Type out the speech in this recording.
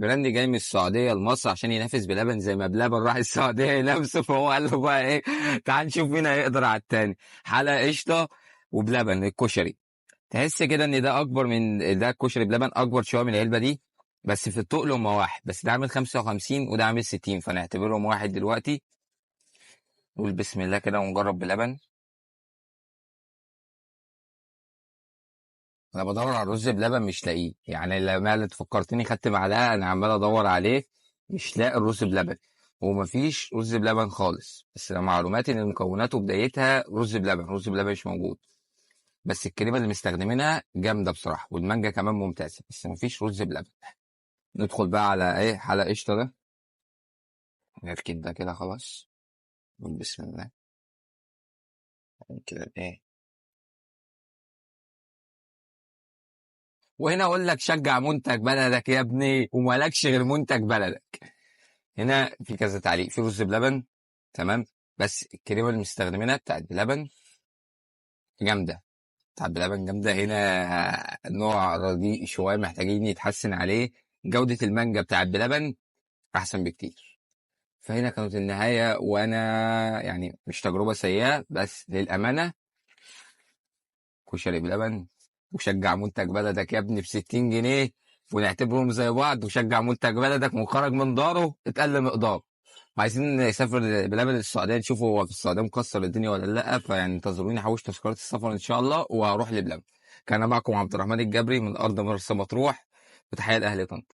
براند جاي من السعوديه لمصر عشان ينافس بلبن، زي ما بلبن راح السعوديه ينافسه، فهو قال له بقى ايه، تعال نشوف مين هيقدر على التاني. حلقه قشطه وبلبن الكشري. تحس كده ان ده اكبر من ده، الكشري بلبن اكبر شويه من العلبه دي، بس في التقل هم واحد، بس ده عامل 55 وده عامل 60، فنعتبرهم واحد دلوقتي. نقول بسم الله كده ونجرب بلبن. انا بدور على الرز بلبن مش لاقيه، يعني لما اللي فكرتني خدت معلقه، انا عمال ادور عليه مش لاقي الرز بلبن، ومفيش رز بلبن خالص. بس معلوماتي ان مكوناته بدايتها رز بلبن، رز بلبن مش موجود. بس الكريمه اللي مستخدمينها جامده بصراحه، والمانجا كمان ممتازه، بس مفيش رز بلبن. ندخل بقى على ايه، حلقه قشطه ده. نركب ده كده خلاص. نقول بسم الله كده ايه. وهنا اقول لك شجع منتج بلدك يا ابني، ومالكش غير منتج بلدك. هنا في كذا تعليق، في رز بلبن تمام، بس الكريمه اللي مستخدمينها بتاعت بلبن جامده، بتاعت بلبن جامده. هنا نوع رديء شويه محتاجين يتحسن عليه. جوده المانجا بتاعت بلبن احسن بكتير. فهنا كانت النهايه، وانا يعني مش تجربه سيئه، بس للامانه كشري بلبن. وشجع منتج بلدك يا ابني ب60 جنيه، ونعتبرهم زي بعض. وشجع منتج بلدك وخرج من داره اتقل مقداره. عايزين نسافر بلبن السعوديه، نشوفه هو في السعوديه مكسر الدنيا ولا لا، فيعني انتظروني، هحوش تذكره السفر ان شاء الله وهروح لبلبن. كان معكم عبد الرحمن الجبري من ارض مرسى مطروح، وتحيه لاهل طنطا.